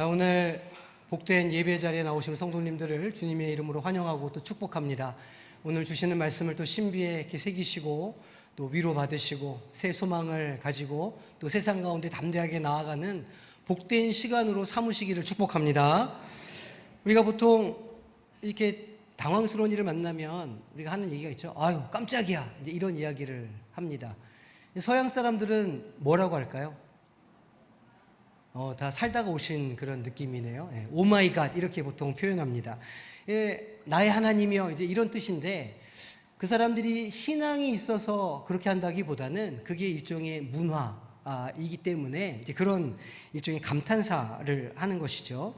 오늘 복된 예배 자리에 나오신 성도님들을 주님의 이름으로 환영하고 또 축복합니다. 오늘 주시는 말씀을 또 신비에 이렇게 새기시고 또 위로받으시고 새 소망을 가지고 또 세상 가운데 담대하게 나아가는 복된 시간으로 삼으시기를 축복합니다. 우리가 보통 이렇게 당황스러운 일을 만나면 우리가 하는 얘기가 있죠. 아유, 깜짝이야. 이제 이런 이야기를 합니다. 서양 사람들은 뭐라고 할까요? 다 살다가 오신 그런 느낌이네요. 오 마이 갓 이렇게 보통 표현합니다. 나의 하나님이여 이제 이런 뜻인데 그 사람들이 신앙이 있어서 그렇게 한다기보다는 그게 일종의 문화이기 때문에 이제 그런 일종의 감탄사를 하는 것이죠.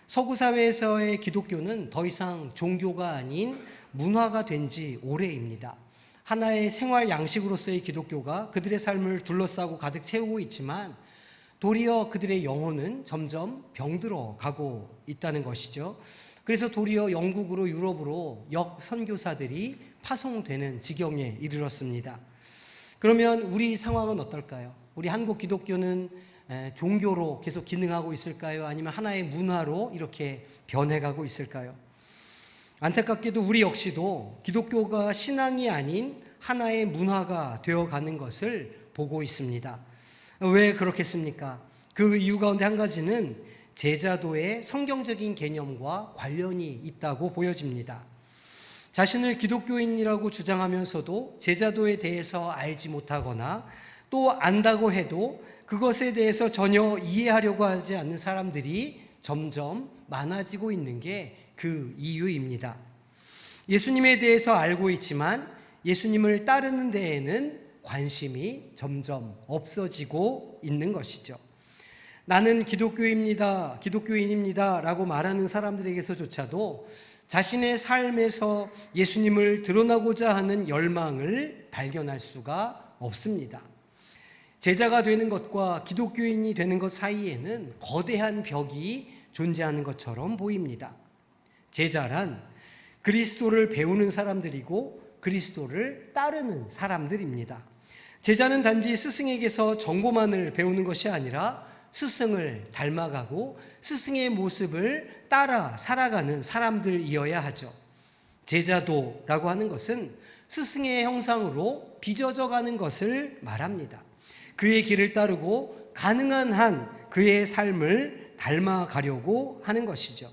서구 사회에서의 기독교는 더 이상 종교가 아닌 문화가 된 지 오래입니다. 하나의 생활 양식으로서의 기독교가 그들의 삶을 둘러싸고 가득 채우고 있지만 도리어 그들의 영혼은 점점 병들어 가고 있다는 것이죠. 그래서 도리어 영국으로 유럽으로 역선교사들이 파송되는 지경에 이르렀습니다. 그러면 우리 상황은 어떨까요? 우리 한국 기독교는 종교로 계속 기능하고 있을까요? 아니면 하나의 문화로 이렇게 변해가고 있을까요? 안타깝게도 우리 역시도 기독교가 신앙이 아닌 하나의 문화가 되어가는 것을 보고 있습니다. 왜 그렇겠습니까? 그 이유 가운데 한 가지는 제자도의 성경적인 개념과 관련이 있다고 보여집니다. 자신을 기독교인이라고 주장하면서도 제자도에 대해서 알지 못하거나 또 안다고 해도 그것에 대해서 전혀 이해하려고 하지 않는 사람들이 점점 많아지고 있는 게 그 이유입니다. 예수님에 대해서 알고 있지만 예수님을 따르는 데에는 관심이 점점 없어지고 있는 것이죠. 나는 기독교인입니다 라고 말하는 사람들에게서조차도 자신의 삶에서 예수님을 드러나고자 하는 열망을 발견할 수가 없습니다. 제자가 되는 것과 기독교인이 되는 것 사이에는 거대한 벽이 존재하는 것처럼 보입니다. 제자란 그리스도를 배우는 사람들이고 그리스도를 따르는 사람들입니다. 제자는 단지 스승에게서 정보만을 배우는 것이 아니라 스승을 닮아가고 스승의 모습을 따라 살아가는 사람들이어야 하죠. 제자도라고 하는 것은 스승의 형상으로 빚어져가는 것을 말합니다. 그의 길을 따르고 가능한 한 그의 삶을 닮아가려고 하는 것이죠.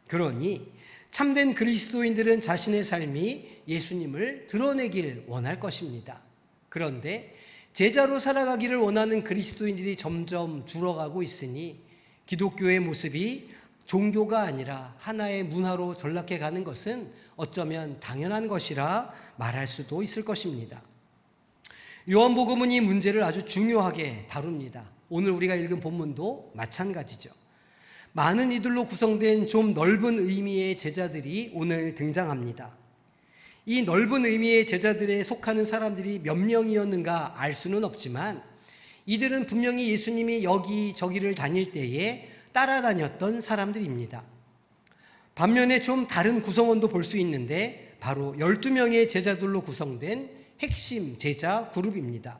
그러니 참된 그리스도인들은 자신의 삶이 예수님을 드러내길 원할 것입니다. 그런데 제자로 살아가기를 원하는 그리스도인들이 점점 줄어가고 있으니 기독교의 모습이 종교가 아니라 하나의 문화로 전락해 가는 것은 어쩌면 당연한 것이라 말할 수도 있을 것입니다. 요한복음은 이 문제를 아주 중요하게 다룹니다. 오늘 우리가 읽은 본문도 마찬가지죠. 많은 이들로 구성된 좀 넓은 의미의 제자들이 오늘 등장합니다. 이 넓은 의미의 제자들에 속하는 사람들이 몇 명이었는가 알 수는 없지만 이들은 분명히 예수님이 여기저기를 다닐 때에 따라다녔던 사람들입니다. 반면에 좀 다른 구성원도 볼 수 있는데 바로 12명의 제자들로 구성된 핵심 제자 그룹입니다.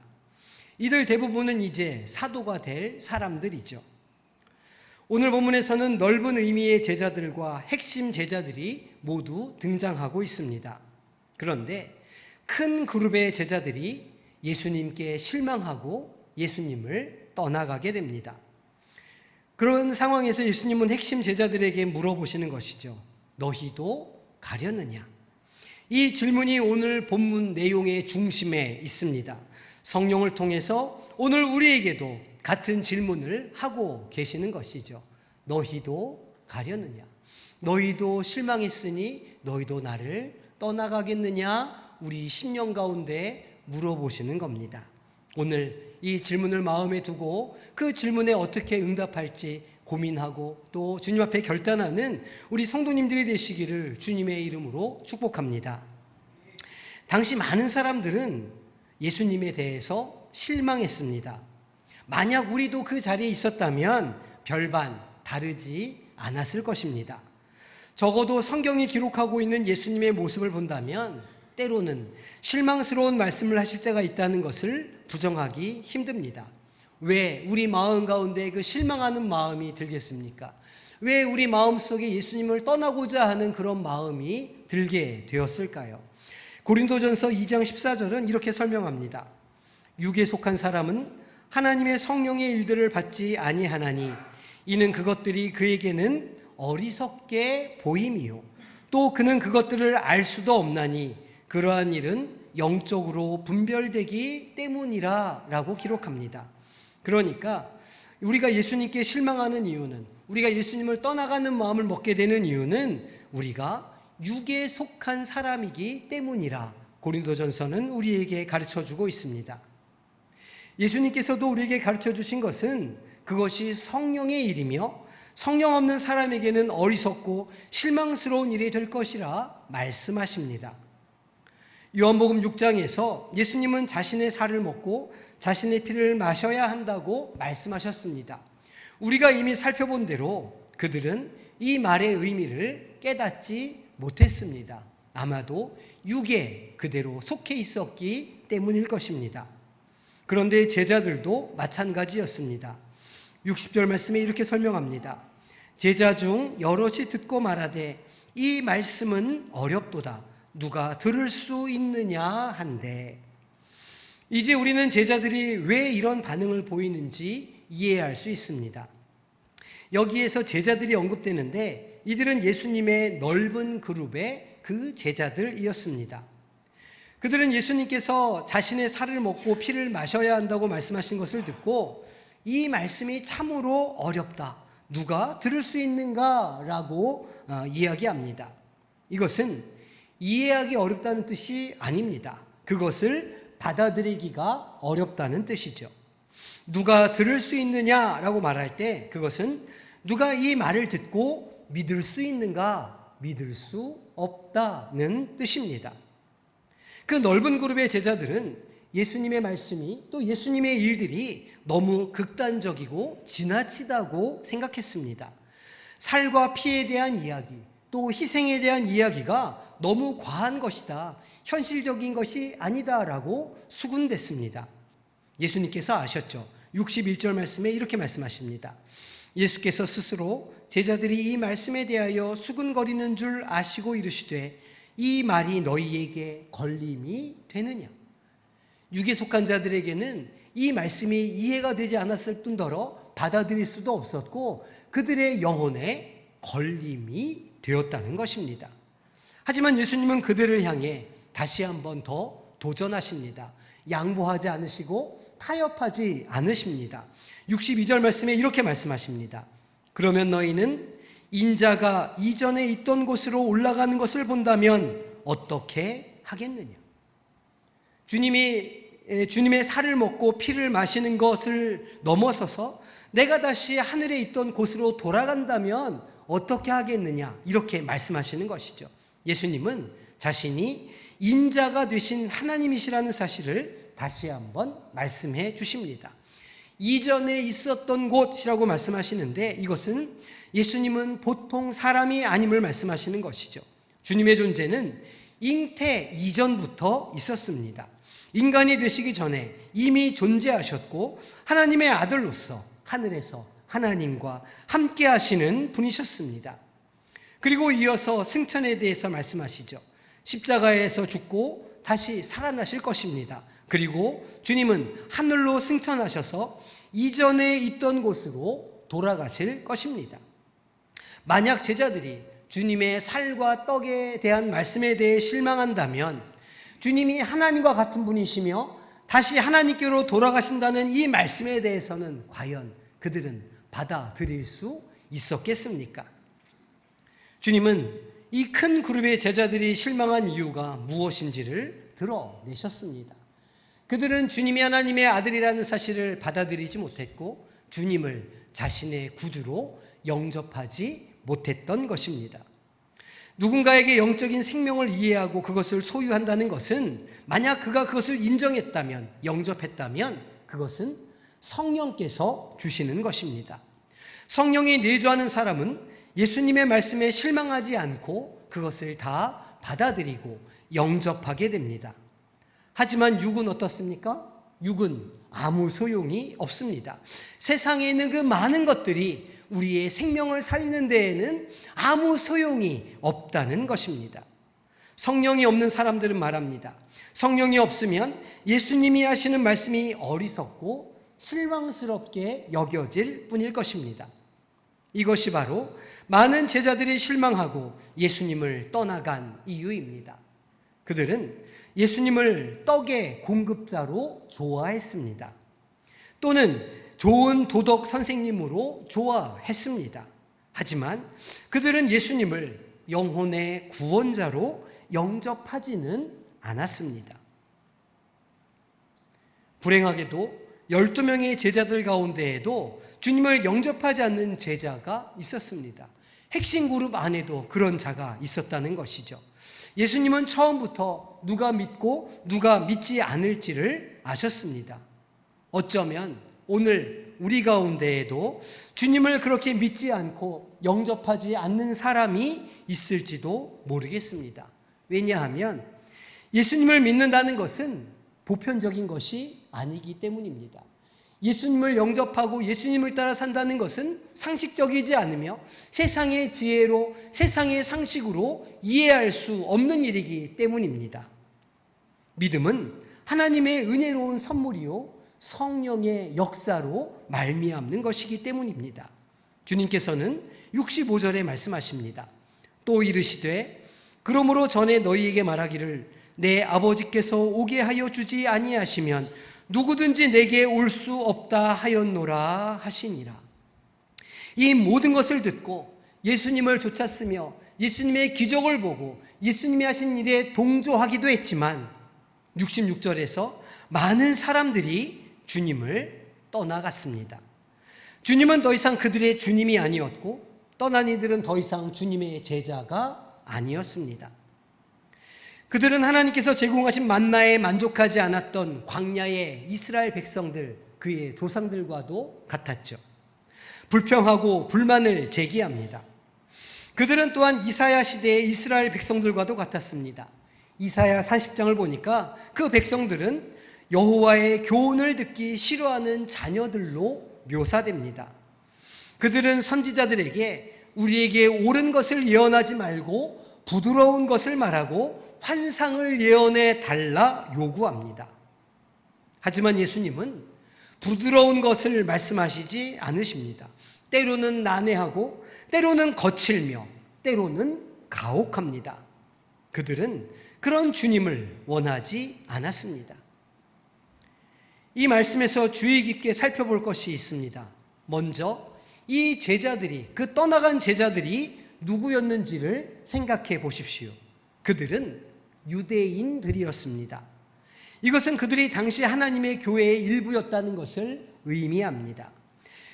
이들 대부분은 이제 사도가 될 사람들이죠. 오늘 본문에서는 넓은 의미의 제자들과 핵심 제자들이 모두 등장하고 있습니다. 그런데 큰 그룹의 제자들이 예수님께 실망하고 예수님을 떠나가게 됩니다. 그런 상황에서 예수님은 핵심 제자들에게 물어보시는 것이죠. 너희도 가려느냐? 이 질문이 오늘 본문 내용의 중심에 있습니다. 성령을 통해서 오늘 우리에게도 같은 질문을 하고 계시는 것이죠. 너희도 가려느냐? 너희도 실망했으니 너희도 나를 떠나가겠느냐? 우리 심령 가운데 물어보시는 겁니다. 오늘 이 질문을 마음에 두고 그 질문에 어떻게 응답할지 고민하고 또 주님 앞에 결단하는 우리 성도님들이 되시기를 주님의 이름으로 축복합니다. 당시 많은 사람들은 예수님에 대해서 실망했습니다. 만약 우리도 그 자리에 있었다면 별반 다르지 않았을 것입니다. 적어도 성경이 기록하고 있는 예수님의 모습을 본다면 때로는 실망스러운 말씀을 하실 때가 있다는 것을 부정하기 힘듭니다. 왜 우리 마음 가운데 그 실망하는 마음이 들겠습니까? 왜 우리 마음속에 예수님을 떠나고자 하는 그런 마음이 들게 되었을까요? 고린도전서 2장 14절은 이렇게 설명합니다. 육에 속한 사람은 하나님의 성령의 일들을 받지 아니하나니 이는 그것들이 그에게는 어리석게 보임이요 또 그는 그것들을 알 수도 없나니 그러한 일은 영적으로 분별되기 때문이라 라고 기록합니다. 그러니까 우리가 예수님께 실망하는 이유는, 우리가 예수님을 떠나가는 마음을 먹게 되는 이유는 우리가 육에 속한 사람이기 때문이라 고린도전서는 우리에게 가르쳐주고 있습니다. 예수님께서도 우리에게 가르쳐주신 것은 그것이 성령의 일이며 성령 없는 사람에게는 어리석고 실망스러운 일이 될 것이라 말씀하십니다. 요한복음 6장에서 예수님은 자신의 살을 먹고 자신의 피를 마셔야 한다고 말씀하셨습니다. 우리가 이미 살펴본 대로 그들은 이 말의 의미를 깨닫지 못했습니다. 아마도 육에 그대로 속해 있었기 때문일 것입니다. 그런데 제자들도 마찬가지였습니다. 60절 말씀에 이렇게 설명합니다. 제자 중 여럿이 듣고 말하되 이 말씀은 어렵도다. 누가 들을 수 있느냐 한데, 이제 우리는 제자들이 왜 이런 반응을 보이는지 이해할 수 있습니다. 여기에서 제자들이 언급되는데 이들은 예수님의 넓은 그룹의 그 제자들이었습니다. 그들은 예수님께서 자신의 살을 먹고 피를 마셔야 한다고 말씀하신 것을 듣고 이 말씀이 참으로 어렵다. 누가 들을 수 있는가? 라고 이야기합니다. 이것은 이해하기 어렵다는 뜻이 아닙니다. 그것을 받아들이기가 어렵다는 뜻이죠. 누가 들을 수 있느냐라고 말할 때 그것은 누가 이 말을 듣고 믿을 수 있는가, 믿을 수 없다는 뜻입니다. 그 넓은 그룹의 제자들은 예수님의 말씀이 또 예수님의 일들이 너무 극단적이고 지나치다고 생각했습니다. 살과 피에 대한 이야기, 또 희생에 대한 이야기가 너무 과한 것이다, 현실적인 것이 아니다라고 수군댔습니다. 예수님께서 아셨죠. 61절 말씀에 이렇게 말씀하십니다. 예수께서 스스로 제자들이 이 말씀에 대하여 수군거리는 줄 아시고 이르시되 이 말이 너희에게 걸림이 되느냐. 육에 속한 자들에게는 이 말씀이 이해가 되지 않았을 뿐더러 받아들일 수도 없었고 그들의 영혼에 걸림이 되었다는 것입니다. 하지만 예수님은 그들을 향해 다시 한번 더 도전하십니다. 양보하지 않으시고 타협하지 않으십니다. 62절 말씀에 이렇게 말씀하십니다. 그러면 너희는 인자가 이전에 있던 곳으로 올라가는 것을 본다면 어떻게 하겠느냐. 주님의 살을 먹고 피를 마시는 것을 넘어서서 내가 다시 하늘에 있던 곳으로 돌아간다면 어떻게 하겠느냐, 이렇게 말씀하시는 것이죠. 예수님은 자신이 인자가 되신 하나님이시라는 사실을 다시 한번 말씀해 주십니다. 이전에 있었던 곳이라고 말씀하시는데 이것은 예수님은 보통 사람이 아님을 말씀하시는 것이죠. 주님의 존재는 잉태 이전부터 있었습니다. 인간이 되시기 전에 이미 존재하셨고 하나님의 아들로서 하늘에서 하나님과 함께 하시는 분이셨습니다. 그리고 이어서 승천에 대해서 말씀하시죠. 십자가에서 죽고 다시 살아나실 것입니다. 그리고 주님은 하늘로 승천하셔서 이전에 있던 곳으로 돌아가실 것입니다. 만약 제자들이 주님의 살과 떡에 대한 말씀에 대해 실망한다면 주님이 하나님과 같은 분이시며 다시 하나님께로 돌아가신다는 이 말씀에 대해서는 과연 그들은 받아들일 수 있었겠습니까? 주님은 이 큰 그룹의 제자들이 실망한 이유가 무엇인지를 드러내셨습니다. 그들은 주님이 하나님의 아들이라는 사실을 받아들이지 못했고 주님을 자신의 구주로 영접하지 못했던 것입니다. 누군가에게 영적인 생명을 이해하고 그것을 소유한다는 것은 만약 그가 그것을 인정했다면, 영접했다면 그것은 성령께서 주시는 것입니다. 성령이 내주하는 사람은 예수님의 말씀에 실망하지 않고 그것을 다 받아들이고 영접하게 됩니다. 하지만 육은 어떻습니까? 육은 아무 소용이 없습니다. 세상에 있는 그 많은 것들이 우리의 생명을 살리는 데에는 아무 소용이 없다는 것입니다. 성령이 없는 사람들은 말합니다. 성령이 없으면 예수님이 하시는 말씀이 어리석고 실망스럽게 여겨질 뿐일 것입니다. 이것이 바로 많은 제자들이 실망하고 예수님을 떠나간 이유입니다. 그들은 예수님을 떡의 공급자로 좋아했습니다. 또는 좋은 도덕 선생님으로 좋아했습니다. 하지만 그들은 예수님을 영혼의 구원자로 영접하지는 않았습니다. 불행하게도 12명의 제자들 가운데에도 주님을 영접하지 않는 제자가 있었습니다. 핵심 그룹 안에도 그런 자가 있었다는 것이죠. 예수님은 처음부터 누가 믿고 누가 믿지 않을지를 아셨습니다. 어쩌면 오늘 우리 가운데에도 주님을 그렇게 믿지 않고 영접하지 않는 사람이 있을지도 모르겠습니다. 왜냐하면 예수님을 믿는다는 것은 보편적인 것이 아니기 때문입니다. 예수님을 영접하고 예수님을 따라 산다는 것은 상식적이지 않으며 세상의 지혜로, 세상의 상식으로 이해할 수 없는 일이기 때문입니다. 믿음은 하나님의 은혜로운 선물이요 성령의 역사로 말미암는 것이기 때문입니다. 주님께서는 65절에 말씀하십니다. 또 이르시되 그러므로 전에 너희에게 말하기를 내 아버지께서 오게 하여 주지 아니하시면 누구든지 내게 올 수 없다 하였노라 하시니라. 이 모든 것을 듣고 예수님을 쫓았으며 예수님의 기적을 보고 예수님이 하신 일에 동조하기도 했지만 66절에서 많은 사람들이 주님을 떠나갔습니다. 주님은 더 이상 그들의 주님이 아니었고 떠난 이들은 더 이상 주님의 제자가 아니었습니다. 그들은 하나님께서 제공하신 만나에 만족하지 않았던 광야의 이스라엘 백성들, 그의 조상들과도 같았죠. 불평하고 불만을 제기합니다. 그들은 또한 이사야 시대의 이스라엘 백성들과도 같았습니다. 이사야 40장을 보니까 그 백성들은 여호와의 교훈을 듣기 싫어하는 자녀들로 묘사됩니다. 그들은 선지자들에게 우리에게 옳은 것을 예언하지 말고 부드러운 것을 말하고 환상을 예언해 달라 요구합니다. 하지만 예수님은 부드러운 것을 말씀하시지 않으십니다. 때로는 난해하고 때로는 거칠며 때로는 가혹합니다. 그들은 그런 주님을 원하지 않았습니다. 이 말씀에서 주의 깊게 살펴볼 것이 있습니다. 먼저 이 제자들이, 그 떠나간 제자들이 누구였는지를 생각해 보십시오. 그들은 유대인들이었습니다. 이것은 그들이 당시 하나님의 교회의 일부였다는 것을 의미합니다.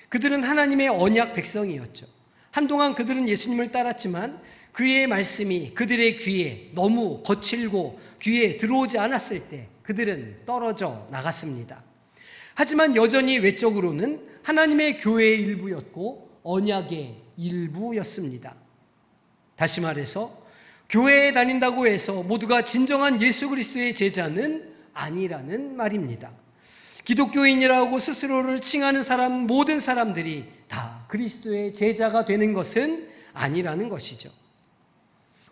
그들은 하나님의 언약 백성이었죠. 한동안 그들은 예수님을 따랐지만 그의 말씀이 그들의 귀에 너무 거칠고 귀에 들어오지 않았을 때 그들은 떨어져 나갔습니다. 하지만 여전히 외적으로는 하나님의 교회의 일부였고 언약의 일부였습니다. 다시 말해서 교회에 다닌다고 해서 모두가 진정한 예수 그리스도의 제자는 아니라는 말입니다. 기독교인이라고 스스로를 칭하는 사람, 모든 사람들이 다 그리스도의 제자가 되는 것은 아니라는 것이죠.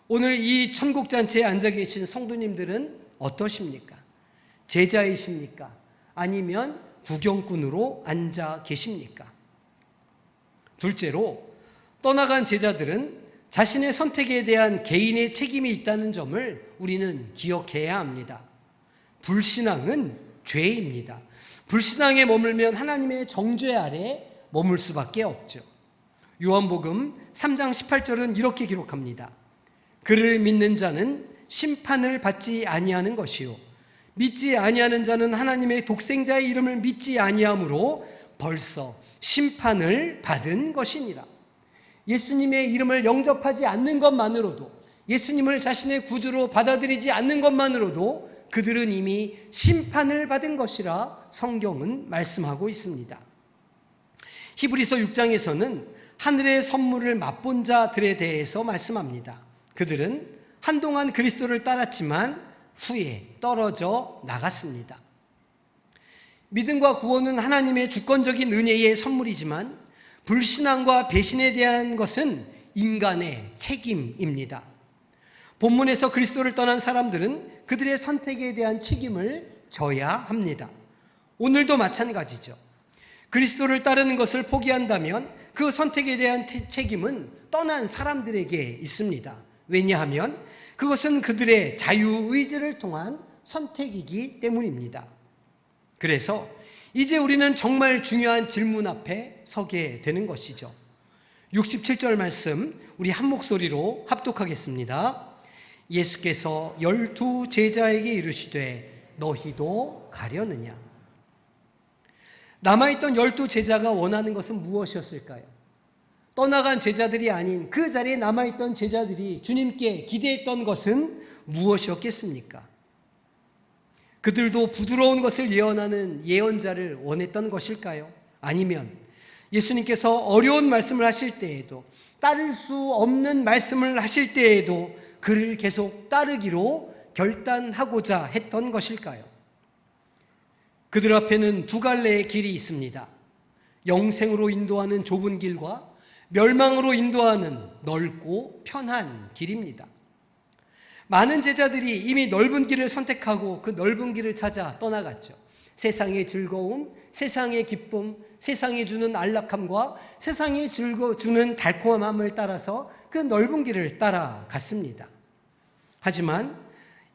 오늘 이 천국잔치에 앉아 계신 성도님들은 어떠십니까? 제자이십니까? 아니면 구경꾼으로 앉아 계십니까? 둘째로, 떠나간 제자들은 자신의 선택에 대한 개인의 책임이 있다는 점을 우리는 기억해야 합니다. 불신앙은 죄입니다. 불신앙에 머물면 하나님의 정죄 아래 머물 수밖에 없죠. 요한복음 3장 18절은 이렇게 기록합니다. 그를 믿는 자는 심판을 받지 아니하는 것이요 믿지 아니하는 자는 하나님의 독생자의 이름을 믿지 아니하므로 벌써 심판을 받은 것이니라. 예수님의 이름을 영접하지 않는 것만으로도, 예수님을 자신의 구주로 받아들이지 않는 것만으로도 그들은 이미 심판을 받은 것이라 성경은 말씀하고 있습니다. 히브리서 6장에서는 하늘의 선물을 맛본 자들에 대해서 말씀합니다. 그들은 한동안 그리스도를 따랐지만 후에 떨어져 나갔습니다. 믿음과 구원은 하나님의 주권적인 은혜의 선물이지만 불신앙과 배신에 대한 것은 인간의 책임입니다. 본문에서 그리스도를 떠난 사람들은 그들의 선택에 대한 책임을 져야 합니다. 오늘도 마찬가지죠. 그리스도를 따르는 것을 포기한다면 그 선택에 대한 책임은 떠난 사람들에게 있습니다. 왜냐하면 그것은 그들의 자유의지를 통한 선택이기 때문입니다. 그래서 이제 우리는 정말 중요한 질문 앞에 서게 되는 것이죠. 67절 말씀 우리 한 목소리로 합독하겠습니다. 예수께서 12 제자에게 이르시되 너희도 가려느냐? 남아있던 12 제자가 원하는 것은 무엇이었을까요? 떠나간 제자들이 아닌 그 자리에 남아있던 제자들이 주님께 기대했던 것은 무엇이었겠습니까? 그들도 부드러운 것을 예언하는 예언자를 원했던 것일까요? 아니면 예수님께서 어려운 말씀을 하실 때에도, 따를 수 없는 말씀을 하실 때에도 그를 계속 따르기로 결단하고자 했던 것일까요? 그들 앞에는 두 갈래의 길이 있습니다. 영생으로 인도하는 좁은 길과 멸망으로 인도하는 넓고 편한 길입니다. 많은 제자들이 이미 넓은 길을 선택하고 그 넓은 길을 찾아 떠나갔죠. 세상의 즐거움, 세상의 기쁨, 세상이 주는 안락함과 세상이 주는 달콤함을 따라서 그 넓은 길을 따라갔습니다. 하지만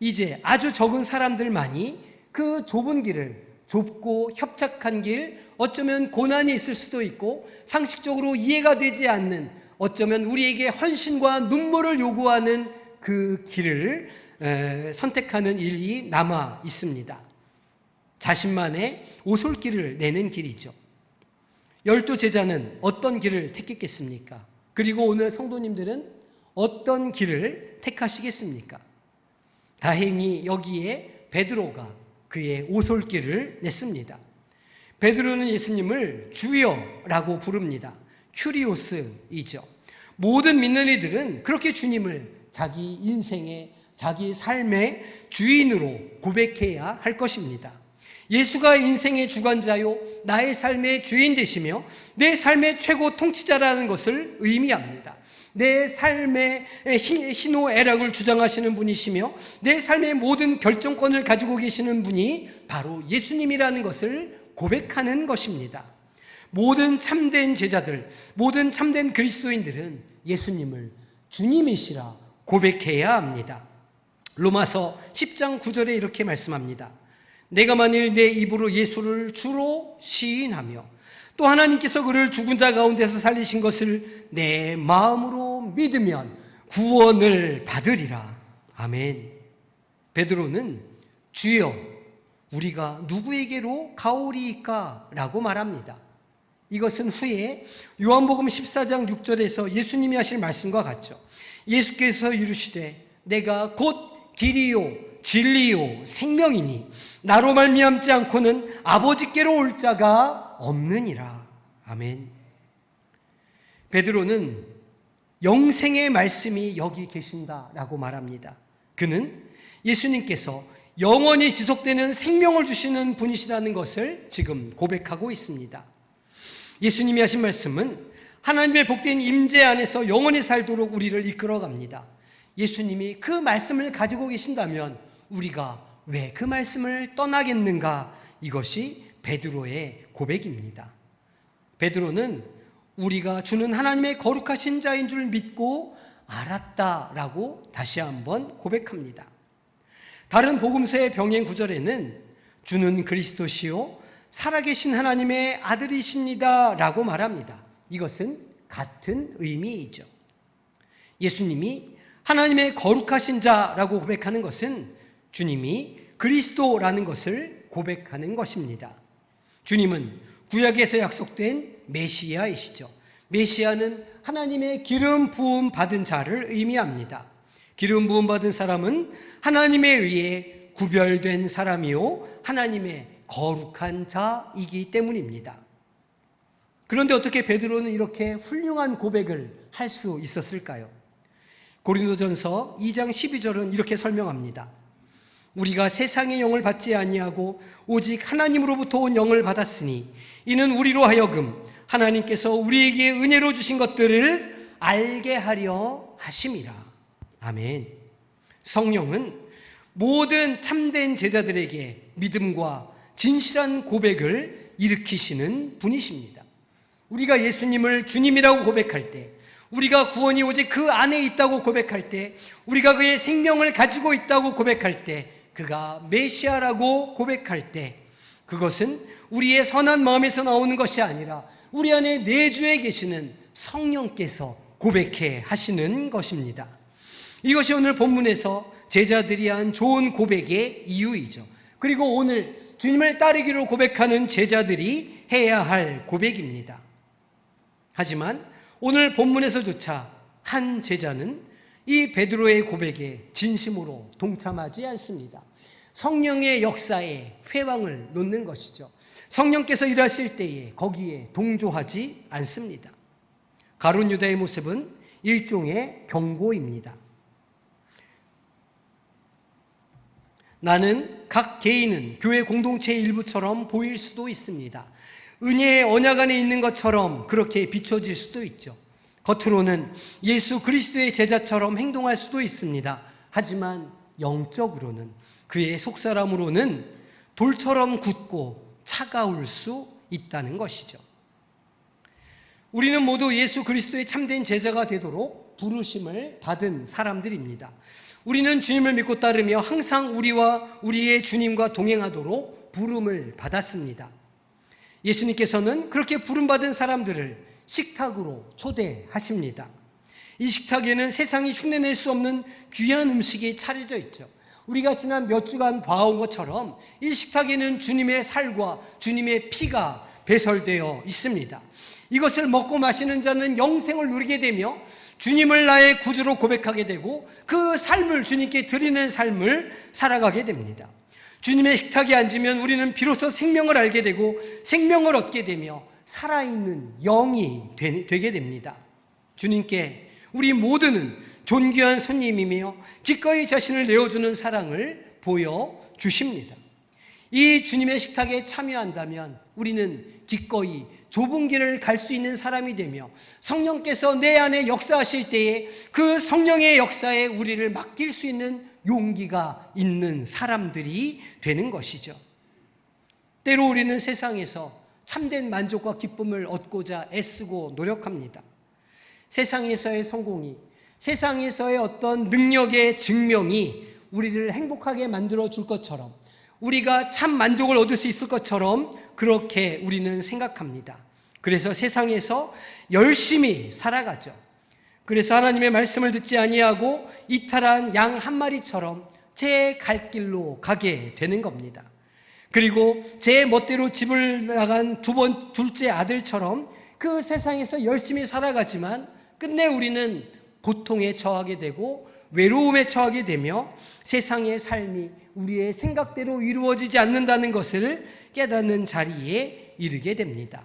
이제 아주 적은 사람들만이 그 좁은 길을, 좁고 협착한 길, 어쩌면 고난이 있을 수도 있고 상식적으로 이해가 되지 않는, 어쩌면 우리에게 헌신과 눈물을 요구하는 그 길을 선택하는 일이 남아 있습니다. 자신만의 오솔길을 내는 길이죠. 12 제자는 어떤 길을 택했겠습니까? 그리고 오늘 성도님들은 어떤 길을 택하시겠습니까? 다행히 여기에 베드로가 그의 오솔길을 냈습니다. 베드로는 예수님을 주여라고 부릅니다. 큐리오스이죠. 모든 믿는 이들은 그렇게 주님을 자기 인생의, 자기 삶의 주인으로 고백해야 할 것입니다. 예수가 인생의 주관자요, 나의 삶의 주인 되시며 내 삶의 최고 통치자라는 것을 의미합니다. 내 삶의 희노애락을 주장하시는 분이시며 내 삶의 모든 결정권을 가지고 계시는 분이 바로 예수님이라는 것을 고백하는 것입니다. 모든 참된 제자들, 모든 참된 그리스도인들은 예수님을 주님이시라 고백해야 합니다. 로마서 10장 9절에 이렇게 말씀합니다. 내가 만일 내 입으로 예수를 주로 시인하며 또 하나님께서 그를 죽은 자 가운데서 살리신 것을 내 마음으로 믿으면 구원을 받으리라. 아멘. 베드로는 주여 우리가 누구에게로 가오리이까? 라고 말합니다. 이것은 후에 요한복음 14장 6절에서 예수님이 하실 말씀과 같죠. 예수께서 이르시되 내가 곧 길이요 진리요 생명이니 나로 말미암지 않고는 아버지께로 올 자가 없느니라. 아멘. 베드로는 영생의 말씀이 여기 계신다라고 말합니다. 그는 예수님께서 영원히 지속되는 생명을 주시는 분이시라는 것을 지금 고백하고 있습니다. 예수님이 하신 말씀은 하나님의 복된 임재 안에서 영원히 살도록 우리를 이끌어갑니다. 예수님이 그 말씀을 가지고 계신다면 우리가 왜 그 말씀을 떠나겠는가? 이것이 베드로의 고백입니다. 베드로는 우리가 주는 하나님의 거룩하신 자인 줄 믿고 알았다라고 다시 한번 고백합니다. 다른 복음서의 병행 구절에는 주는 그리스도시요 살아계신 하나님의 아들이십니다 라고 말합니다. 이것은 같은 의미이죠. 예수님이 하나님의 거룩하신 자라고 고백하는 것은 주님이 그리스도라는 것을 고백하는 것입니다. 주님은 구약에서 약속된 메시아이시죠. 메시아는 하나님의 기름 부음 받은 자를 의미합니다. 기름 부음 받은 사람은 하나님에 의해 구별된 사람이요 하나님의 거룩한 자이기 때문입니다. 그런데 어떻게 베드로는 이렇게 훌륭한 고백을 할 수 있었을까요? 고린도전서 2장 12절은 이렇게 설명합니다. 우리가 세상의 영을 받지 아니하고 오직 하나님으로부터 온 영을 받았으니 이는 우리로 하여금 하나님께서 우리에게 은혜로 주신 것들을 알게 하려 하심이라. 아멘. 성령은 모든 참된 제자들에게 믿음과 진실한 고백을 일으키시는 분이십니다. 우리가 예수님을 주님이라고 고백할 때, 우리가 구원이 오직 그 안에 있다고 고백할 때, 우리가 그의 생명을 가지고 있다고 고백할 때, 그가 메시아라고 고백할 때, 그것은 우리의 선한 마음에서 나오는 것이 아니라 우리 안에 내주에 계시는 성령께서 고백해 하시는 것입니다. 이것이 오늘 본문에서 제자들이 한 좋은 고백의 이유이죠. 그리고 오늘 주님을 따르기로 고백하는 제자들이 해야 할 고백입니다. 하지만 오늘 본문에서조차 한 제자는 이 베드로의 고백에 진심으로 동참하지 않습니다. 성령의 역사에 회방을 놓는 것이죠. 성령께서 일하실 때에 거기에 동조하지 않습니다. 가룟 유다의 모습은 일종의 경고입니다. 나는 각 개인은 교회 공동체의 일부처럼 보일 수도 있습니다. 은혜의 언약 안에 있는 것처럼 그렇게 비춰질 수도 있죠. 겉으로는 예수 그리스도의 제자처럼 행동할 수도 있습니다. 하지만 영적으로는, 그의 속사람으로는 돌처럼 굳고 차가울 수 있다는 것이죠. 우리는 모두 예수 그리스도의 참된 제자가 되도록 부르심을 받은 사람들입니다. 우리는 주님을 믿고 따르며 항상 우리와 우리의 주님과 동행하도록 부름을 받았습니다. 예수님께서는 그렇게 부름받은 사람들을 식탁으로 초대하십니다. 이 식탁에는 세상이 흉내낼 수 없는 귀한 음식이 차려져 있죠. 우리가 지난 몇 주간 봐온 것처럼 이 식탁에는 주님의 살과 주님의 피가 배설되어 있습니다. 이것을 먹고 마시는 자는 영생을 누리게 되며 주님을 나의 구주로 고백하게 되고 그 삶을 주님께 드리는 삶을 살아가게 됩니다. 주님의 식탁에 앉으면 우리는 비로소 생명을 알게 되고 생명을 얻게 되며 살아있는 영이 되게 됩니다. 주님께 우리 모두는 존귀한 손님이며 기꺼이 자신을 내어주는 사랑을 보여주십니다. 이 주님의 식탁에 참여한다면 우리는 기꺼이 좁은 길을 갈 수 있는 사람이 되며 성령께서 내 안에 역사하실 때에 그 성령의 역사에 우리를 맡길 수 있는 용기가 있는 사람들이 되는 것이죠. 때로 우리는 세상에서 참된 만족과 기쁨을 얻고자 애쓰고 노력합니다. 세상에서의 성공이, 세상에서의 어떤 능력의 증명이 우리를 행복하게 만들어 줄 것처럼, 우리가 참 만족을 얻을 수 있을 것처럼 그렇게 우리는 생각합니다. 그래서 세상에서 열심히 살아가죠. 그래서 하나님의 말씀을 듣지 아니하고 이탈한 양 한 마리처럼 제 갈 길로 가게 되는 겁니다. 그리고 제 멋대로 집을 나간 둘째 아들처럼 그 세상에서 열심히 살아가지만 끝내 우리는 고통에 처하게 되고 외로움에 처하게 되며 세상의 삶이 우리의 생각대로 이루어지지 않는다는 것을 깨닫는 자리에 이르게 됩니다.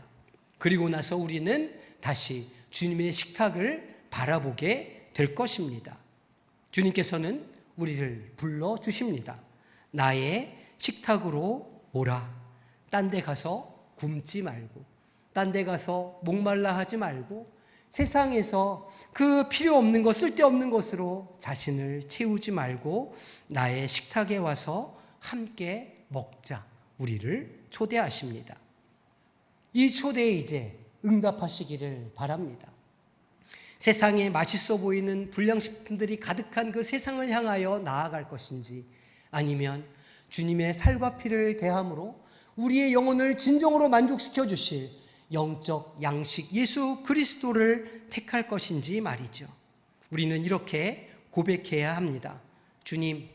그리고 나서 우리는 다시 주님의 식탁을 바라보게 될 것입니다. 주님께서는 우리를 불러주십니다. 나의 식탁으로 오라. 딴 데 가서 굶지 말고, 딴 데 가서 목말라 하지 말고, 세상에서 그 필요 없는 것, 쓸데없는 것으로 자신을 채우지 말고 나의 식탁에 와서 함께 먹자. 우리를 초대하십니다. 이 초대에 이제 응답하시기를 바랍니다. 세상에 맛있어 보이는 불량식품들이 가득한 그 세상을 향하여 나아갈 것인지, 아니면 주님의 살과 피를 대함으로 우리의 영혼을 진정으로 만족시켜 주실 영적 양식 예수 그리스도를 택할 것인지 말이죠. 우리는 이렇게 고백해야 합니다. 주님,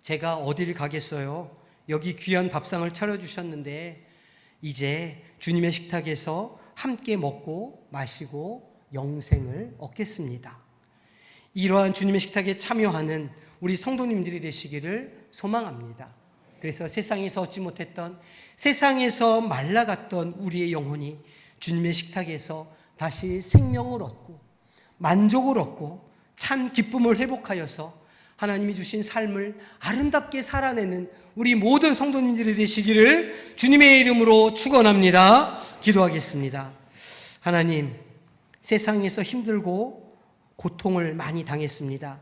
제가 어딜 가겠어요? 여기 귀한 밥상을 차려주셨는데 이제 주님의 식탁에서 함께 먹고 마시고 영생을 얻겠습니다. 이러한 주님의 식탁에 참여하는 우리 성도님들이 되시기를 소망합니다. 그래서 세상에서 얻지 못했던, 세상에서 말라갔던 우리의 영혼이 주님의 식탁에서 다시 생명을 얻고 만족을 얻고 참 기쁨을 회복하여서 하나님이 주신 삶을 아름답게 살아내는 우리 모든 성도님들이 되시기를 주님의 이름으로 축원합니다. 기도하겠습니다. 하나님, 세상에서 힘들고 고통을 많이 당했습니다.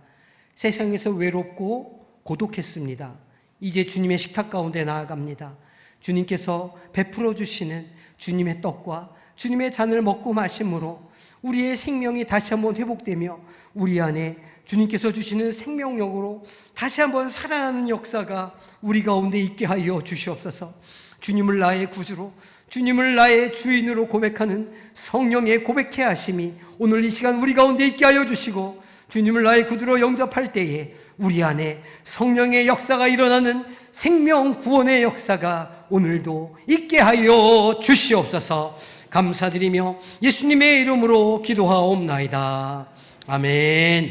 세상에서 외롭고 고독했습니다. 이제 주님의 식탁 가운데 나아갑니다. 주님께서 베풀어 주시는 주님의 떡과 주님의 잔을 먹고 마심으로 우리의 생명이 다시 한번 회복되며 우리 안에 주님께서 주시는 생명력으로 다시 한번 살아나는 역사가 우리 가운데 있게 하여 주시옵소서. 주님을 나의 구주로, 주님을 나의 주인으로 고백하는 성령의 고백해 하심이 오늘 이 시간 우리 가운데 있게 하여 주시고, 주님을 나의 구주로 영접할 때에 우리 안에 성령의 역사가 일어나는 생명 구원의 역사가 오늘도 있게 하여 주시옵소서. 감사드리며 예수님의 이름으로 기도하옵나이다. 아멘.